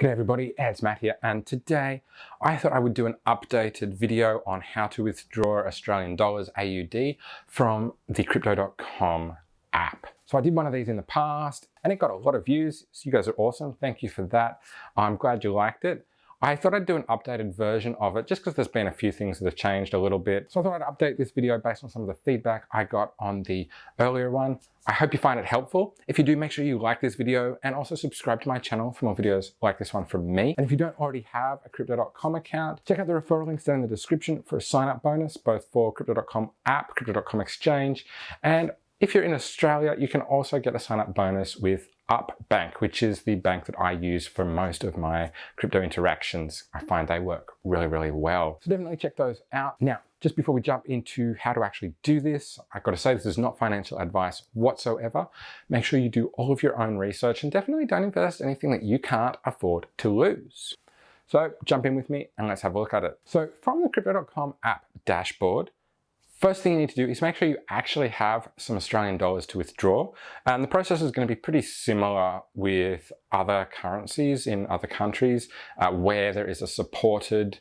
G'day everybody, it's Matt here, and today I thought I would do an updated video on how to withdraw Australian dollars AUD from the Crypto.com app. So I did one of these in the past and it got a lot of views, so you guys are awesome, thank you for that. I'm glad you liked it. I thought I'd do an updated version of it just because there's been a few things that have changed a little bit. So I thought I'd update this video based on some of the feedback I got on the earlier one. I hope you find it helpful. If you do, make sure you like this video and also subscribe to my channel for more videos like this one from me. And if you don't already have a Crypto.com account, check out the referral links down in the description for a sign-up bonus, both for Crypto.com app, Crypto.com exchange, and if you're in Australia, you can also get a sign-up bonus with Up Bank, which is the bank that I use for most of my crypto interactions. I find they work really, really well. So definitely check those out. Now, just before we jump into how to actually do this, I've got to say this is not financial advice whatsoever. Make sure you do all of your own research and definitely don't invest anything that you can't afford to lose. So jump in with me and let's have a look at it. So from the Crypto.com app dashboard, first thing you need to do is make sure you actually have some Australian dollars to withdraw. And the process is going to be pretty similar with other currencies in other countries where there is a supported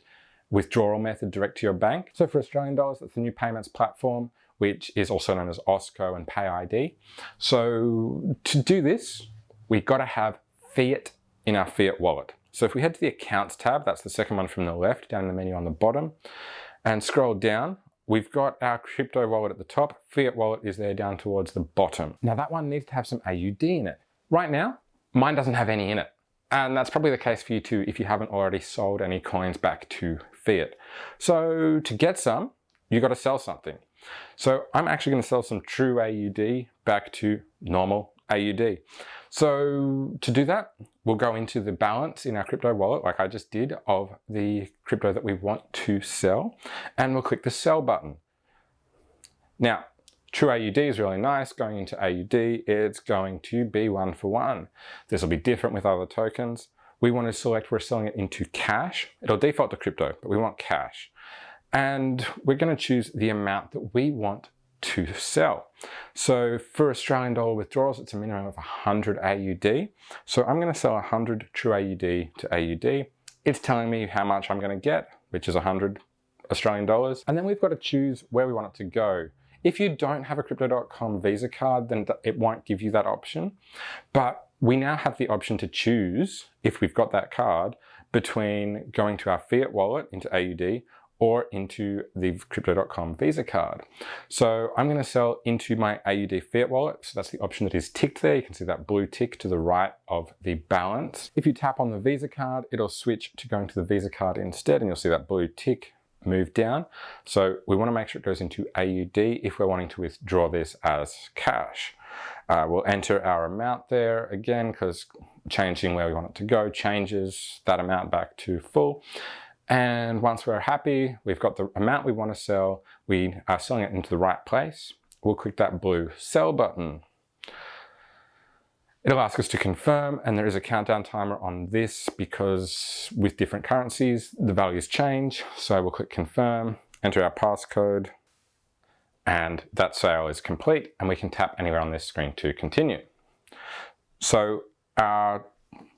withdrawal method direct to your bank. So for Australian dollars, that's the new payments platform, which is also known as OSCO and PayID. So to do this, we've got to have fiat in our fiat wallet. So if we head to the accounts tab, that's the second one from the left, down in the menu on the bottom, and scroll down, we've got our crypto wallet at the top, fiat wallet is there down towards the bottom. Now that one needs to have some AUD in it. Right now, mine doesn't have any in it. And that's probably the case for you too if you haven't already sold any coins back to fiat. So to get some, you got to sell something. So I'm actually going to sell some true AUD back to normal AUD. So to do that, we'll go into the balance in our crypto wallet, like I just did, of the crypto that we want to sell, and we'll click the sell button. Now, true AUD is really nice. Going into AUD, it's going to be 1 for 1. This will be different with other tokens. We want to select we're selling it into cash. It'll default to crypto, but we want cash. And we're going to choose the amount that we want to sell. So for Australian dollar withdrawals, it's a minimum of 100 AUD. So I'm going to sell 100 true AUD to AUD. It's telling me how much I'm going to get, which is 100 Australian dollars. And then we've got to choose where we want it to go. If you don't have a Crypto.com Visa card, then it won't give you that option. But we now have the option to choose, if we've got that card, between going to our fiat wallet into AUD or into the Crypto.com Visa card. So I'm going to sell into my AUD fiat wallet. So that's the option that is ticked there. You can see that blue tick to the right of the balance. If you tap on the Visa card, it'll switch to going to the Visa card instead, and you'll see that blue tick move down. So we want to make sure it goes into AUD if we're wanting to withdraw this as cash. We'll enter our amount there again, because changing where we want it to go changes that amount back to full. And once we're happy, we've got the amount we want to sell, we are selling it into the right place, we'll click that blue sell button. It'll ask us to confirm, and there is a countdown timer on this because with different currencies, the values change. So we'll click confirm, enter our passcode, and that sale is complete, and we can tap anywhere on this screen to continue. So our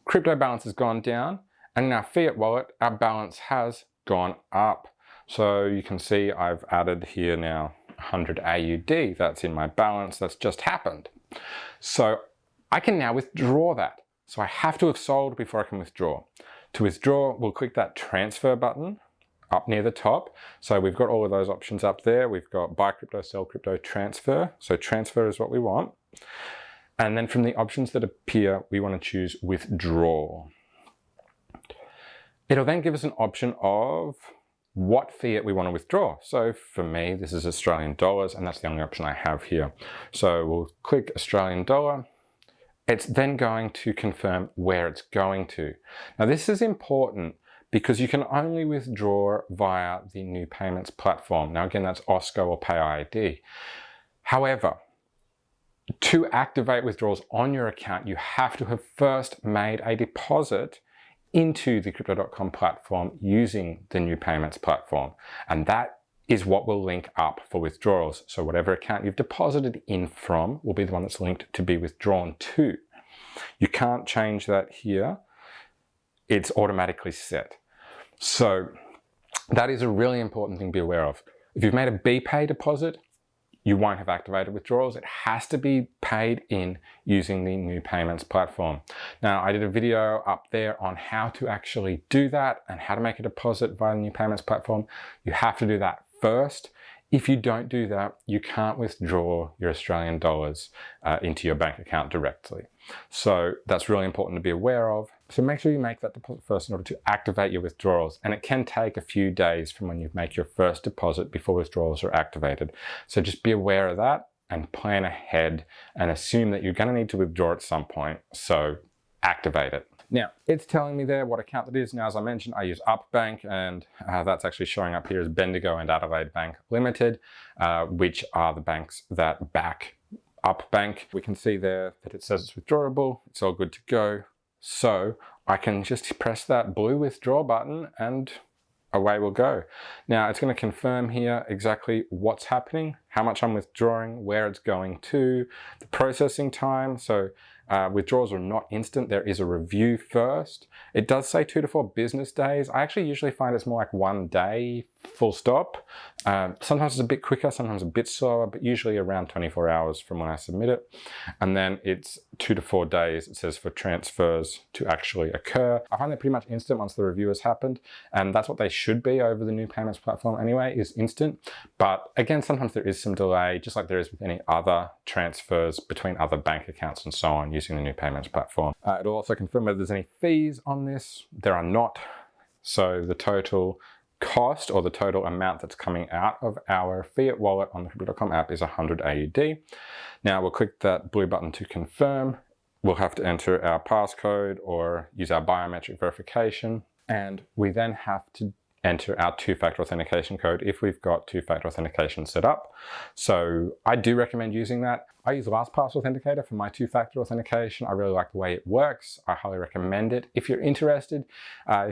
crypto balance has gone down, and in our fiat wallet, our balance has gone up. So you can see I've added here now 100 AUD. That's in my balance. That's just happened. So I can now withdraw that. So I have to have sold before I can withdraw. To withdraw, we'll click that transfer button up near the top. So we've got all of those options up there. We've got buy crypto, sell crypto, transfer. So transfer is what we want. And then from the options that appear, we want to choose withdraw. It'll then give us an option of what fiat we want to withdraw. So for me, this is Australian dollars, and that's the only option I have here. So we'll click Australian dollar. It's then going to confirm where it's going to. Now this is important because you can only withdraw via the new payments platform. Now again, that's OSCO or PayID. However, to activate withdrawals on your account, you have to have first made a deposit into the Crypto.com platform using the new payments platform. And that is what will link up for withdrawals. So whatever account you've deposited in from will be the one that's linked to be withdrawn to. You can't change that here. it's automatically set. So that is a really important thing to be aware of. If you've made a BPay deposit, you won't have activated withdrawals. It has to be paid in using the new payments platform. Now, I did a video up there on how to actually do that and how to make a deposit via the new payments platform. You have to do that first. If you don't do that, you can't withdraw your Australian dollars into your bank account directly. So that's really important to be aware of. So make sure you make that deposit first in order to activate your withdrawals. And it can take a few days from when you make your first deposit before withdrawals are activated. So just be aware of that and plan ahead and assume that you're going to need to withdraw at some point. So activate it. Now, it's telling me there what account it is. Now, as I mentioned, I use UpBank, and that's actually showing up here as Bendigo and Adelaide Bank Limited, which are the banks that back UpBank. We can see there that it says it's withdrawable. It's all good to go. So I can just press that blue withdraw button and away we'll go. Now, it's going to confirm here exactly what's happening, how much I'm withdrawing, where it's going to, the processing time. So withdrawals are not instant. There is a review first. It does say 2 to 4 business days. I actually usually find it's more like 1 day, full stop. Sometimes it's a bit quicker, sometimes a bit slower, but usually around 24 hours from when I submit it. And then it's 2 to 4 days, it says, for transfers to actually occur. I find they're pretty much instant once the review has happened. And that's what they should be over the new payments platform anyway, is instant. But again, sometimes there is some delay, just like there is with any other transfers between other bank accounts and so on using the new payments platform. It'll also confirm whether there's any fees on this. There are not. So the total cost, or the total amount that's coming out of our fiat wallet on the Crypto.com app, is 100 AUD. Now we'll click that blue button to confirm. We'll have to enter our passcode or use our biometric verification. And we then have to enter our two-factor authentication code if we've got two-factor authentication set up. So I do recommend using that. I use LastPass Authenticator for my two-factor authentication. I really like the way it works. I highly recommend it. If you're interested,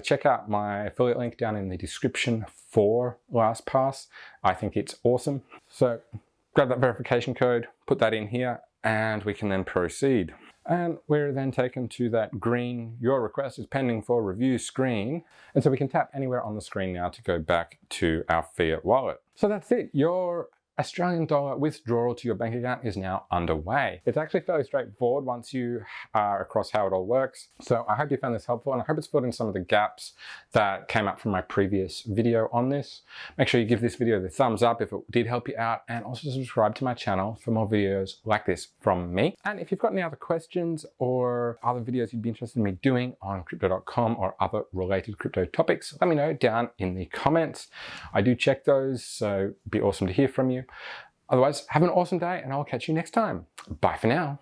check out my affiliate link down in the description for LastPass. I think it's awesome. So grab that verification code, put that in here, and we can then proceed. And we're then taken to that green "Your request is pending for review" screen. And so we can tap anywhere on the screen now to go back to our fiat wallet. So that's it. Your Australian dollar withdrawal to your bank account is now underway. It's actually fairly straightforward once you are across how it all works. So I hope you found this helpful, and I hope it's filled in some of the gaps that came up from my previous video on this. Make sure you give this video the thumbs up if it did help you out, and also subscribe to my channel for more videos like this from me. And if you've got any other questions or other videos you'd be interested in me doing on Crypto.com or other related crypto topics, let me know down in the comments. I do check those, so it'd be awesome to hear from you. Otherwise, have an awesome day, and I'll catch you next time. Bye for now.